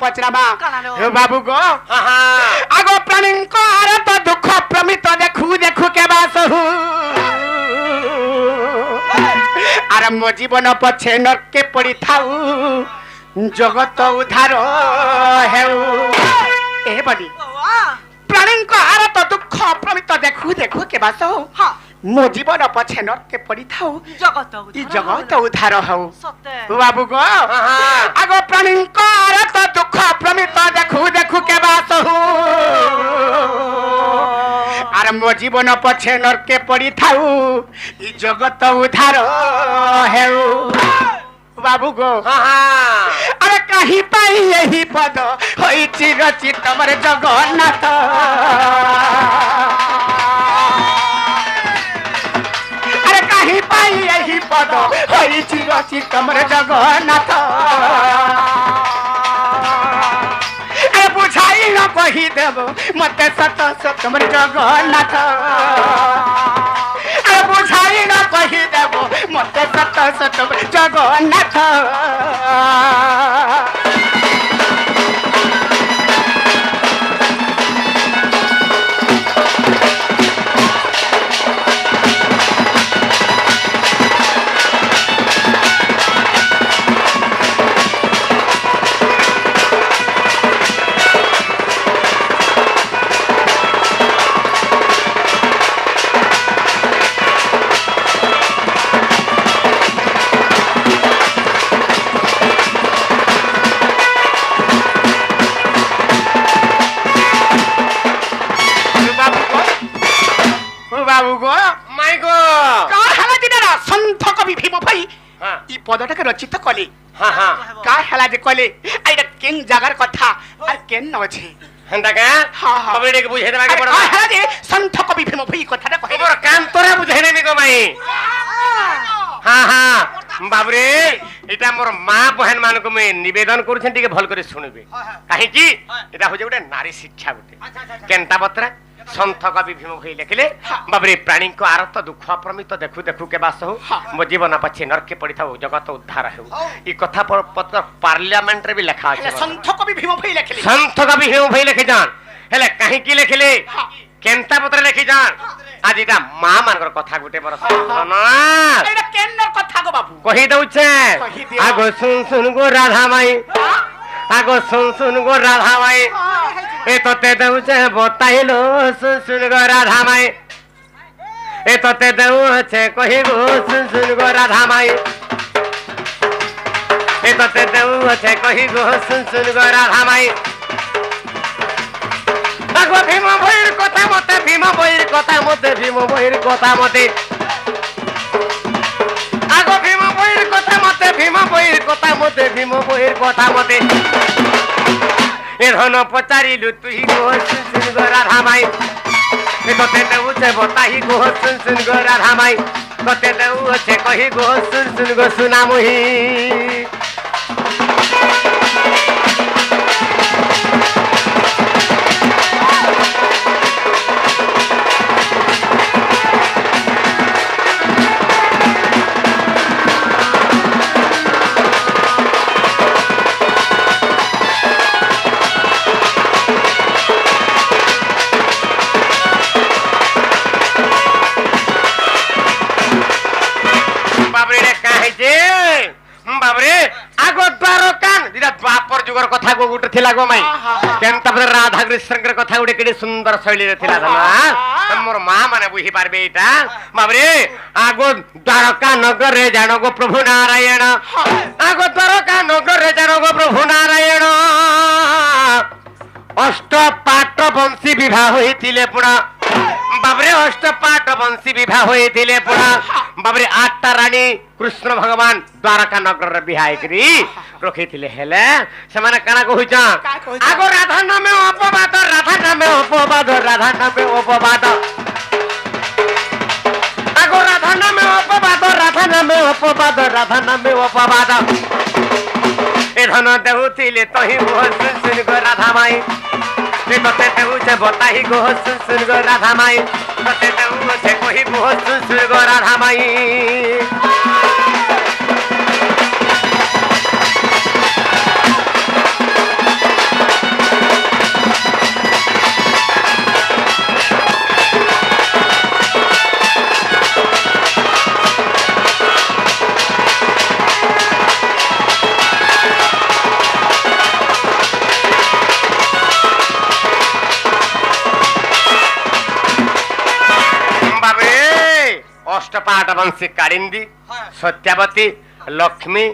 पचरामा बाबू गो आगो प्राणींकर तो दुख प्रमित देखू देखू के बास आर मो जीवन पछे नरके पड़ी थाऊ जगत उद्धार हेउ ए बनी प्राणींकर तो दुख प्रमित देखू देखू के बास मो जीवन पछे नरके पड़ी थाऊ जगत उद्धार हेउ बाबू गो आगो प्राणींकर तो दुख प्रमित देखू देखू के बास आर मो जीवन पछे नरके पड़ी थाऊ ई जगत उद्धार हेउ बाबू गो अरे कहीं पाई यही पद होई चिरचित मर जगन्नाथ अरे कहीं पाई यही पद होई चिरचित मर जगन्नाथ अरे बुझाई न कही देव मते सत सत मर जगन्नाथ अरे बुझाई न कही देव मते सत सत जगन्नाथ पदटा रचित कले का हला जे कले आइडा केन जगार कथा आ केन नछे हंदा का कबीरे के बुझे देबा के पड़ो हला जे संत कवि भीम भई कथाटा कहे मोर कान तोरा बुझे नेबी को माई हां बाबरे एटा मोर मां बहन मान को मैं निवेदन करू छन टिके भल करे सुनबे काहे की एटा हो जे गुटे नारी शिक्षा गुटे केनता बत्रा संत कवि भीम भई लिखले बाबरे प्राणी को आरत दुख प्रमित देखु देखु के बास हो मो जीवन पछे नरके पड़ी थाउ जगत उद्धार हो ई कथा पत्र पार्लियामेंट रे भी लिखा है संत कवि भीम भई लिखले संत कवि भीम भई लिखे जान हेले काहे की लिखले केनता पत्र लिखि जान आज इटा मां मानकर कथा गुटे मोर सुन एटा केनर कथा गो बाबू कहि दउछे आगो सुन सुन गो राधा माई आगो सुन सुन गो राधा माई ए तोते दउछे बताइलो सुन सुन गो राधा माई ए तोते दउछे कहि गो सुन सुन गो राधा माई ए तोते दउछे कहि गो सुन सुन गो राधा माई आगो भीम भइर कथा मते भीम भइर कथा मते भीम भइर कथा मते आगो भीम भइर कथा मते भीम भइर कथा मते भीम भइर कथा मते ए धन पचारिलु तुही गो सुन सुन गो राधा माई ए तोते दउछे बताही गो सुन सुन गो राधा माई तोते दउछे कहि गो सुन सुन गो सुना मोही बाबरे आगो द्वारो कान दिदा द्वापर जुगर कथा को गुटे थिला गो माई केनता पर राधा कृष्ण के कथा गुटे केडी सुंदर शैली रे थिला ना मोर मां माने बुझी पारबे एटा बाबरे आगो द्वारका नगर रे जानो गो प्रभु नारायण आगो द्वारका नगर रे जानो गो प्रभु नारायण अष्ट पाट वंशी विवाह होइतिले पुरा बाबरे अष्ट पाट वंशी विवाह होइतिले पुरा बाबरे आठटा रानी कृष्ण भगवान द्वारका नगर रे बिहाय करी रखिथिले हेले समान काना कहिचा आगो राधा नामे अपवाद राधा नामे अपवाद राधा नामे अपवाद आगो राधा नामे अपवाद राधा नामे अपवाद राधा नामे अपवाद ए धन देउथिले तही मोह सुन गो राधा माई ए तते देउछे बताही गो सुन गो राधा माई तते देउछे कहि मोह सुन गो राधा माई ଅଷ୍ଟପାଟ ବଂଶୀ କାଳିନ୍ଦୀ ସତ୍ୟାବତୀ ଲକ୍ଷ୍ମୀ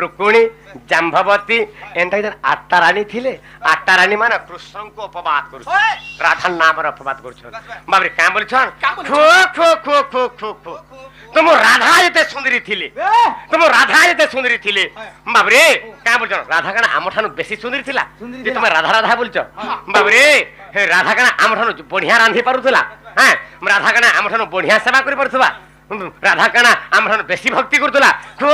ରୁକୁଣୀ ଜାମ୍ଭବତୀ ଏନ୍ତା ଆଠଟା ରାଣୀ ଥିଲେ ଆଠଟା ରାଣୀ ମାନେ କୃଷ୍ଣଙ୍କୁ ଅପବାଦ କରୁଛନ୍ ରାଧା ନାମରେ ଅପବାଦ କରୁଛନ୍ ବାବରେ କାଁ ବୋଲଛନ୍ ଖୋ ଖୋ ଖୋ ଖୋ ଖୋ ଖୋ तुम राधा जेते सुंदरी थिले तुम राधा जेते सुंदरी थिले बाबरे का बोलछ राधा कना आम ठानु बेसी सुंदरी थिला जे तुम राधा राधा बोलछ बाबरे हे राधा कना आम ठानु बढ़िया रांधी पारुथला हां राधा कना आम ठानु बढ़िया सेवा करि परथबा राधा कना आम ठानु बेसी भक्ति करथला तो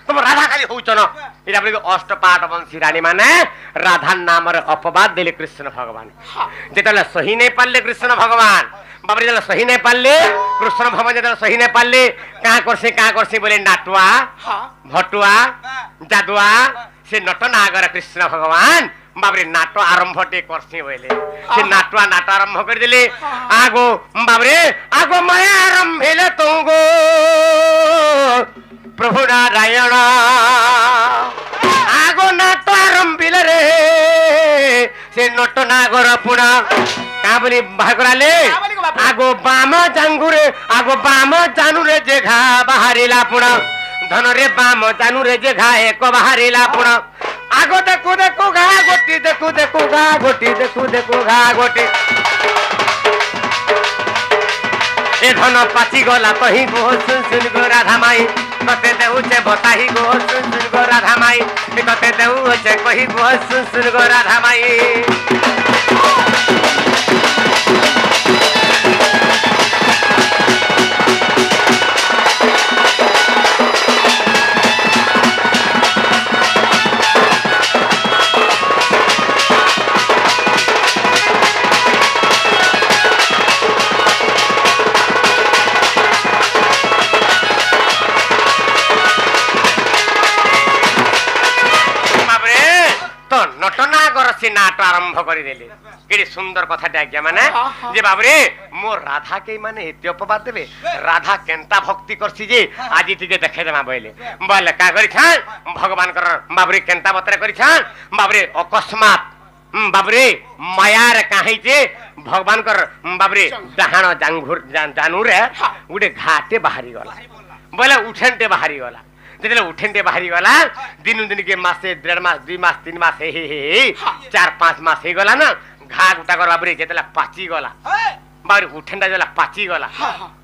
तुम राधा खाली होउछ न इरा बोले अष्टपाट वंशी रानी माने राधा नाम रे अपवाद देले कृष्ण भगवान जेतले सही नहीं पाले कृष्ण भगवान बाबरी जला सही नहीं पाले कृष्ण भगवान जला सही नहीं पाले का करसे बोले नाटुआ भटुआ जादुआ से नटनागर कृष्ण भगवान बाबरे नाटो आरंभ टे करसे बोले से नाटो आरंभ कर दिले आगो बाबरे आगो माया आरंभेले तुंगो प्रभु नारायण आगो नाटो आरंभिले रे से नटनागर पुणा का बोली भागराले आगो बाम जांगुरे आगो बाम जानुरे जे घा बाहरिला पुण धन रे बाम जानुरे जे घा एक बाहरिला पुण आगो देखो घा गोटी देखो घा गोटी देखो घा गोटी ए धन पाची गला तही गो सुन गो राधा माई कते देउ छे बताही गो सुन गो राधा माई कते देउ छे कही गो सुन गो राधा माई नाट आरंभ करिदेले केडी सुंदर कथाटे आज्ञा माने जे बाबरे मो राधा के माने एते अपवाद देबे राधा केनता भक्ति करसी जे आजि तिके देखे देमा बोले बोले का करि छान भगवान कर बाबरे केनता बतरे करि छान बाबरे अकस्मात बाबरे माया रे काहे जे भगवान कर बाबरे डहाण जांगुर जानू रे गुडे घाटे बाहरी गला बोले उठनटे बाहरी गला जेतले उठेंटे बाहरी गला दिन के मासे 1.5 मास 2 मास 3 मास हे 4-5 मास हे गला ना घा गुटा कर बाबरे जेतला पाची गला बाबरे उठेंटा जला पाची गला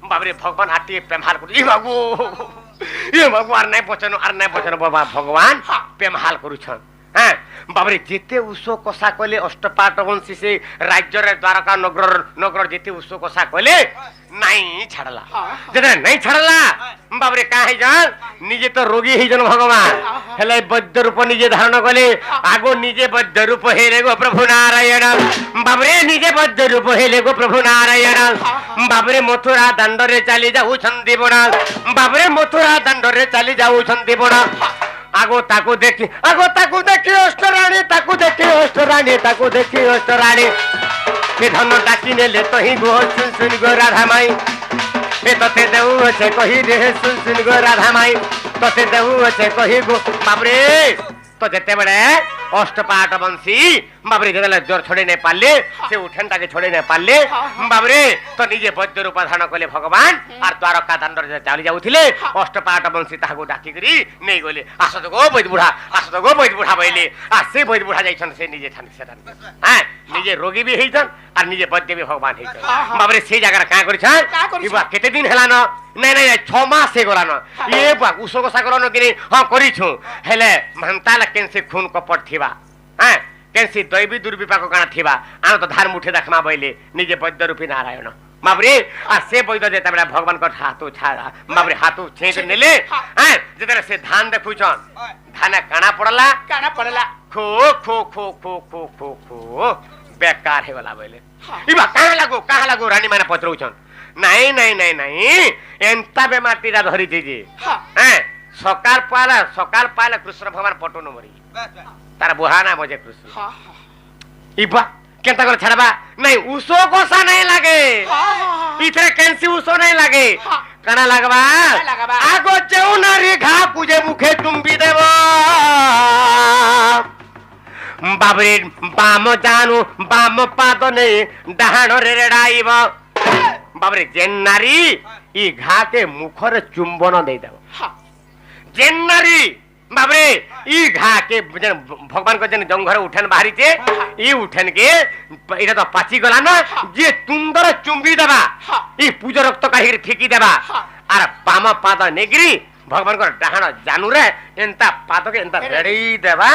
बाबरे भगवान हाटी प्रेमहाल करू ई बाबू आर नै पछन बाबा भगवान प्रेमहाल करूछन हां बाबरे जेते उसो कसा कले अष्टपाट वंशी से राज्य रे द्वारका नगर जेते उसो कसा कले नहीं छाड़ला जेते नहीं छाड़ला बाबरे का है जान निजे तो रोगी है जन भगवान हेले वैद्य रूप निजे धारण कले आगो निजे वैद्य रूप हेले गो प्रभु नारायण बाबरे निजे वैद्य रूप हेले गो प्रभु नारायण बाबरे मथुरा दंड रे चली जाऊ छंदी बणा बाबरे मथुरा दंड रे चली जाऊ छंदी बणा आगो ताको देखी अष्टराणी के धन डाकी नेले तो ही गो सुन गो राधा माई ए तते देउ छे कही रे सुन गो राधा माई तते देउ छे कही गो बाबरे तो जेते बड़े अष्टपाट वंशी बाबरे जगले जोर छोड़े ने पाले से उठनटा के छोड़े ने पाले बाबरे तो निजे वैद्य रूप धारण कले भगवान आर द्वारका दंडर चाली जाउथिले अष्टपाट वंशी ताको डाकी करी नै गले आसत गो वैद्य बुढ़ा बइले आ से वैद्य बुढ़ा जाइछन से निजे थान से हां निजे रोगी भी हेइछन आर निजे वैद्य भी भगवान हेइछन बाबरे से जगह का करिछन इबा केते दिन हेला न नहीं 6 मास से गला न ये बा उसो को सागरन कि हां करिछु हेले महंताला केनसे खून कपट थिबा हां केनसे दैवी दुर्विपाक काना थिबा आन तो धार मुठे देखमा बइले निजे वैद्य रूपी नारायण बाबरे आ से वैद्य जेता बेला भगवान को हाथो छाड़ा बाबरे हाथो छेक नेले हां जेता से धान देखुछन धान काना पड़ला खो खो खो खो खो खो खो बेकार हे गला बइले इबा कहां लागो रानी माने पचरौछन नहीं एंता बेमाटी रा धरी दीजी हैं सकाल पाला कृष्ण भगवान पटो न मरी तार बुहाना बजे कृष्ण इबा केंता कर छड़बा नहीं उसो कोसा नहीं लागे इथरे कैंसी उसो नहीं लागे कना लगबा आगो जेउ नारी घा पूजे मुखे तुम्बी देबो बाबरे बाम जानु बाम पाद ने डहाण रे रेडाइबो बाबरे जेन नारी ई घा के मुखरे चुंबन दे देव जेन नारी बाबरे ई घा के भगवान को जेन जंघर उठन बाहरी चे ई उठन के इटा तो पाची गला ना जे तुंदर चुंबी देबा ई पूजा रक्त काहिर फेकी देबा आर बाम पाद नेगिरी भगवान को डाहाण जानू रे एंता पाद के एंता रेडी देबा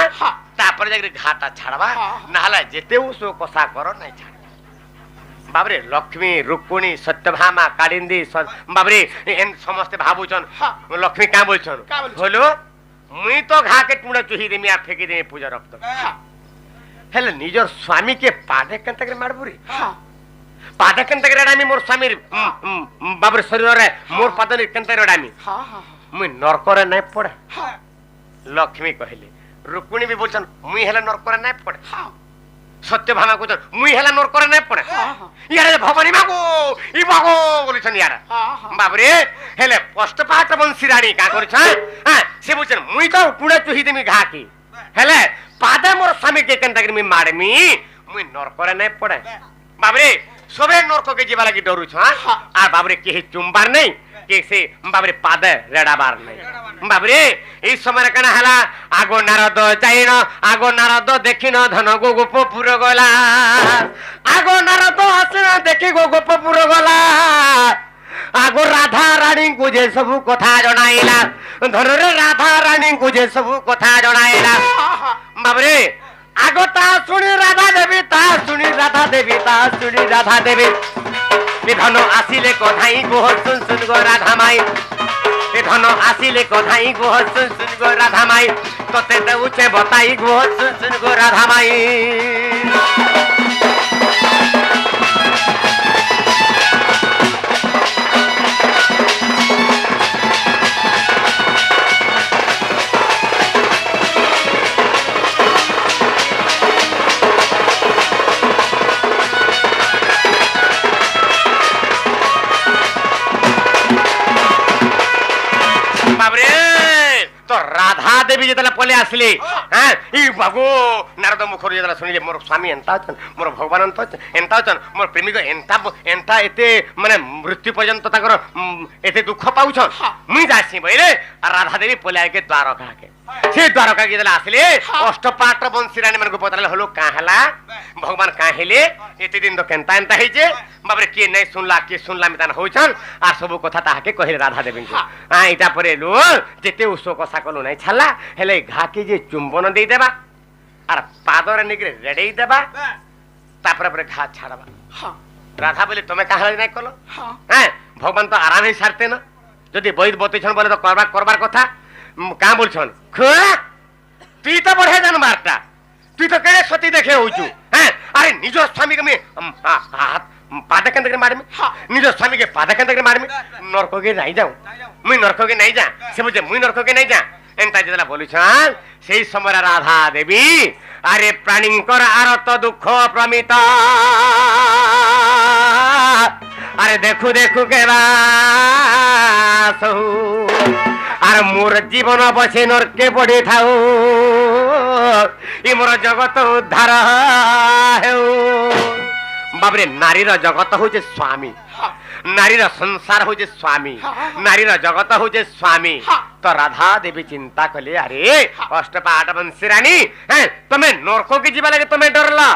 तापर जाके घाटा छाड़बा नाला जेते उसो कसा करो नहीं छाड़ बाबरे लक्ष्मी रुक्मिणी सत्यभामा कालिंदी बाबरे एन समस्त भाबुचन लक्ष्मी का बोलछन बोलो मुई तो घा के टुणा चुही देमी आ फेकी देमी पूजा रक्त हेले निजर स्वामी के पादे केंता करे मारबुरी पादे केंता करे रामी मोर स्वामी बाबरे शरीर रे मोर पादे केंता रडामी मुई नरक रे नै पड़े लक्ष्मी कहले रुक्मिणी भी बोलछन मुई हेले नरक रे नै पड़े सत्यभामा को मुई हेला नरक रे नै पड़े यार भवानी मागो ई मागो बोलछन यार बाबरे हेले पष्टपात बंशी रानी का करछ हां से बोलछन मुई तो टुडा चुही देमी घा की हेले पादे मोर स्वामी के केंता कर मी मारमी मुई नरक रे नै पड़े बाबरे सबे नरक के जीवा लागि डरू छ आ बाबरे के चुंबार नै के से बाबरे पादे रेडाबार नै बाबरे ई समय कना हला आगो नारद जाइन आगो नारद देखिन धन गो गोपपुर गला आगो नारद आसन देखि गो गोपपुर गला आगो राधा रानी को जे सब कथा जणाइला धन रे राधा रानी को जे सब कथा जणाइला बाबरे आगो ता सुनी राधा देवी ता सुनी राधा देवी ता सुनी राधा देवी धन आसिले कथाई गो सुन सुन गो राधा माई धन आसिले कथाई गो सुन सुन गो राधा माई तोते देउछे बताई गो सुन सुन गो राधा माई तो राधा देवी जेतला पले आसले हां ई बागो नारद मुखर जेतला सुनिले मोर स्वामी एंता छन मोर भगवान एंता छन मोर प्रेमिक एंता एंता एते माने मृत्यु पर्यंत ताकर एते दुख पाउछन मुई जासी बइले राधा देवी पले आके द्वारका के से द्वारका जेतला आसले अष्टपाट बंशी रानी मन को पतला हलो का हला भगवान का हेले एते दिन तो केंता एंता हेजे बाबरे के नै सुनला के सुनला मितान होछन आ सब कथा ताके कहि राधा देवी को आ इटा परे लो जेते उसो कसा कलो नै छला हेले घाकी जे चुंबन दे देबा आर पादर निकरे रेडे देबा तापर पर घा छाड़बा राधा बोले तमे काहे नै कलो हैं भगवान तो आराम ही सारते न जदी वैद बतेछन बोले तो करबार कथा का बोलछन खोआ तुई तो बढ़े जान मारता तुई तो केरे सती देखे होचू हैं अरे निज स्वामी के में हाथ पादा केंद्र के मारमी निज स्वामी के पादा केंद्र के मारमी नरक के नहीं जाऊ मुई नरक के नहीं जा से बुझे मुई नरक के नहीं जा एंता जेला बोलुछन सेही समय राधा देवी अरे प्राणींकर आरत दुख प्रमित अरे देखु देखु के बासहु आर मोर जीवन बसे नरके पड़े थाऊ ई मोर जगत उद्धार हेउ बाबरे नारीर जगत होचे स्वामी नारीर संसार होचे स्वामी नारीर जगत होचे स्वामी तो राधा देवी चिंता कले अरे अष्टपाट बंशी रानी तमे नरको के जीवा लगे तमे डरला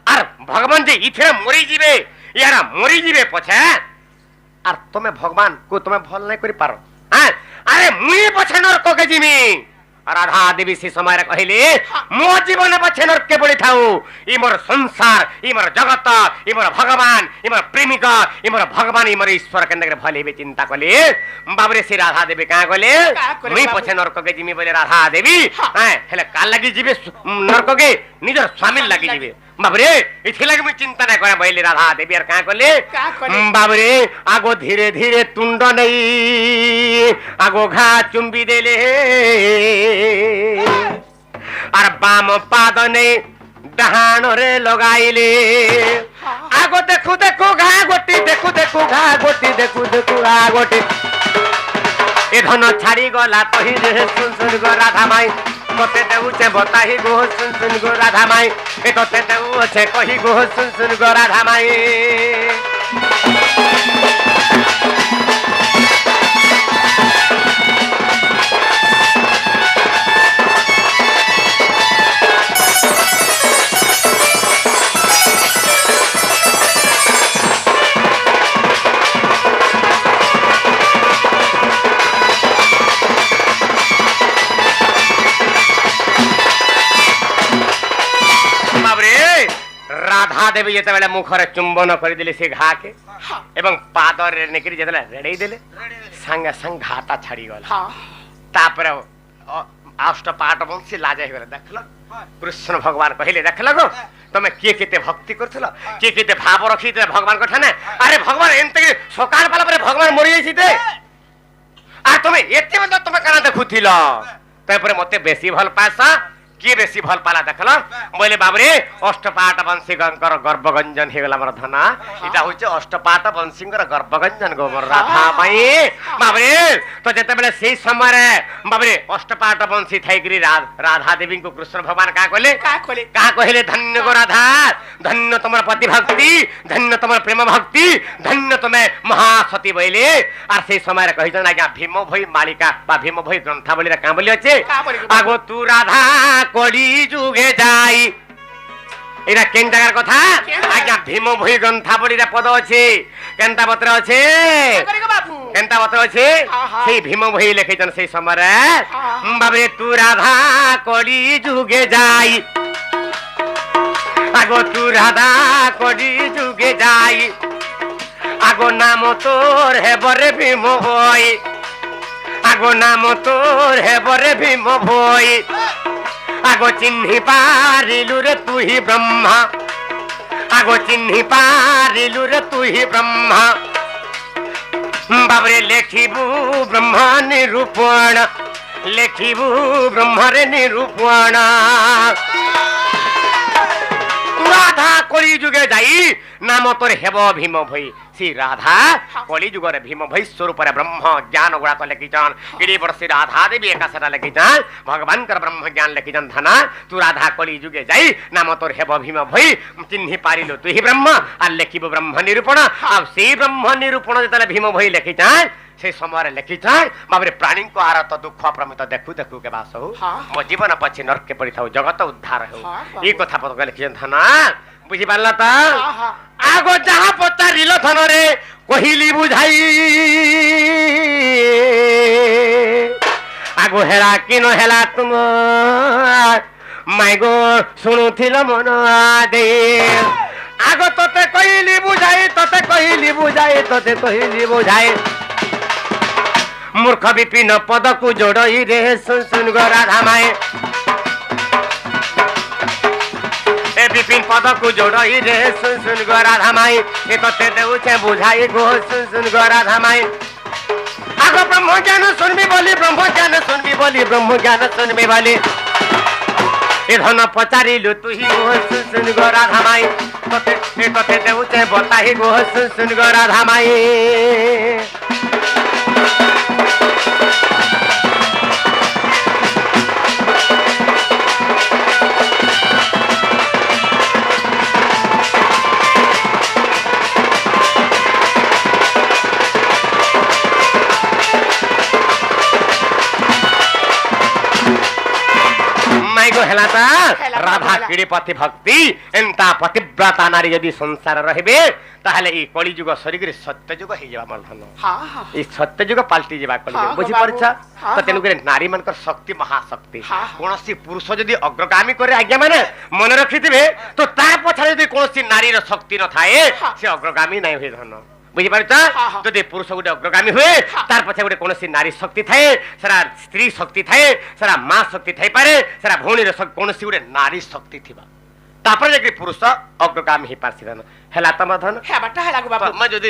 आर भगवान जी इथे मरी जीवे यारा मरी जीवे पछे आर तमे भगवान को तमे भल नै करि पारो अरे मुई पछे नरको के जीमी राधा देवी से समय कहले मो जीवन पछे नरके पड़ी थाऊ ई मोर संसार ई मोर जगत ई मोर भगवान ई मोर प्रेमिक ई मोर भगवान ई मोर ईश्वर केंद्र भले बे चिंता कले बाबरे से राधा देवी का कहले मुई पछे नरक के जिमी बोले राधा देवी हेले का लागि जीवे नरक के निजर स्वामी लागि जीवे बाबरे इथे लागि मुई चिंता नै करे बोले राधा देवी आर का कहले बाबरे आगो धीरे धीरे तुंड नै आगो घा चुंबी देले आर बाम पाद ने डहान रे लगाइले आगो देखु देखु घा गोटी देखु देखु घा गोटी देखु देखु घा गोटी ए धन छाड़ी गला तही रे सुन सुन गो राधा माई कते देउ छे बताही गो सुन सुन गो राधा माई ए कते देउ छे कही गो सुन सुन गो राधा माई রাধা দেবী যেতবে মুখরে চুম্বন করেদেলে সে ঘাকে এবং পাদরে নেকি যেতবে রেড়াই দেলে সাঙ্গে সাঙ্গ ঘাটা ছাড়ি গলা তারপরে অষ্টপাট বংশী লাজ হয়ে গেলে দেখল কৃষ্ণ ভগবান কহিলে দেখল গো তুমি কিଏ কেতে ভক্তি করছিল কিଏ কেতে ভাব রখিতে ভগবান কথা না আরে ভগবান এমতে সকাল বেলা পরে ভগবান মরি যাইছিতে আর তুমি এতে মধ্যে তুমি কানা দেখুছিল তারপরে মতে বেশি ভাল পাইছা কিଏ বেশি ভাল পালা দেখল বলে বাবরে অষ্টপাট বংশীঙ্কর গর্ভগঞ্জন হয়ে গেল আমার ধনা এটা হচ্ছে অষ্টপাট বংশীঙ্কর গর্ভগঞ্জন গো মোর রাধা মাই বাবরে তো যেতবেলে সেই সময় বাবরে অষ্টপাট বংশী থাইকরি রাধা দেবী को কৃষ্ণ ভগবান কা কহিলে ধন্য গো রাধা ধন্য তোমার পতি ভক্তি ধন্য তোমার প্রেম ভক্তি ধন্য তুমি মহাসতী বইলে আর সেই সময় কহিছেন আজ্ঞা ভীম ভই মালিকা বা ভীম ভই গ্রন্থাবলীর কাঁ বলি আছে আগো তু রাধা কলি যুগে যাই এটা কেন জায়গার কথা আজ্ঞা ভীম ভই গ্রন্থাবলীর পদ আছে কেনতা পত্র আছে কেনতা পত্র আছে সেই ভীম ভই লিখিছেন সেই সময় বাবে তু রাধা কলি যুগে যাই আগো তু রাধা কলি যুগে যাই আগো নাম তোর হেবরে ভীম ভই আগো নাম তোর হেবরে ভীম ভই আগো চিহ্নি পারিলু রে তুই ব্রহ্মা আগো চিহ্নি পারিলু রে তুই ব্রহ্মা বাবরে লেখিবু ব্রহ্ম নিরূপণ লেখিবু ব্রহ্মরে নিরূপণ রাধা কলি যুগে যাই নাম তোর হেব ভীম ভই শ্রী রাধা কলি যুগরে ভীম ভই স্বরূপরে ব্রহ্ম জ্ঞান গুড়াক লেখিছন গিরি বর্ষি রাধা দেবী একা সেটা লেখিছন ভগবানଙ୍କର ব্রহ্ম জ্ঞান লেখিছন ধনা তু রাধা কলি যুগে যাই নাম তোর হেব ভীম ভই চিহ্নি পারিলু তুই ব্রহ্ম আর লেখিব ব্রহ্ম নিরূপণ আর সেই ব্রহ্ম নিরূপণ যেতলে ভীম ভই লেখিছন সেই সময় লেখিছন বাবরে প্রাণীଙ୍କ আরত দুঃখ প্রমিত দেখু দেখু কে বাস হো মো জীবন পছি নরকে পড়ি থাও জগত উদ্ধার হো এই কথা পদ লেখিছন ধনা বুঝি পারলা তো আগো যাহা পচারিল ধনরে কহিলি বুঝাই আগো হেলা কিন হেলা তুম মাই গো শুনুছিল মন দে আগো তোতে কহিলি বুঝাই তোতে কহিলি বুঝাই তোতে কহিলি বুঝাই মূর্খ বিপিন পদকু যোড়ই রে শুন গো রাধা মায়ে এ বিপিন পদকু যোড়ই রে শুন গো রাধা মায়ে এ তোতে দেউছে বুঝাই গো শুন গো রাধা মায়ে আগো ব্রহ্ম জ্ঞান শুনবি বলি ব্রহ্ম জ্ঞান শুনবি বলি ব্রহ্ম জ্ঞান শুনবি বলি এ ধন পচারিলু তুই গো শুন গো রাধা মায়ে তোতে এ তোতে দেউছে বতাই গো শুন গো রাধা মায়ে রাধা কিড়ে পথে ভক্তি এন্তা পতিব্রতা নারী যদি সংসার রহিবে তাহলে এই কলিযুগ সরিগরে সত্যযুগ হয়ে যাবা আমার ধন এই সত্যযুগ পাল্টি যাবা কলিযুগ বুঝি পারছ তো তেনু করে নারী মানকর শক্তি মহাশক্তি কোনসি পুরুষ যদি অগ্রগামী করে আজ্ঞা মানে মনে রাখিথিবে তো তার পছাড়ে যদি কোনসি নারীর শক্তি ন থাকে সে অগ্রগামী নাই হয়ে ধন বুঝি পারছ যদি পুরুষ গোটে অগ্রগামী হুয়ে তার পছে গোটে কোনসি নারী শক্তি থাকে সেটা স্ত্রী শক্তি থাকে সেটা মা শক্তি থাই পারে সেটা ভৌণীর কোনসি গোটে নারী শক্তি থিবা তারপরে যে পুরুষ অগ্রগামী হয়ে পারছি ধন হেলা তম ধন হ্যাঁ বাটা হেলা গো বাবা যদি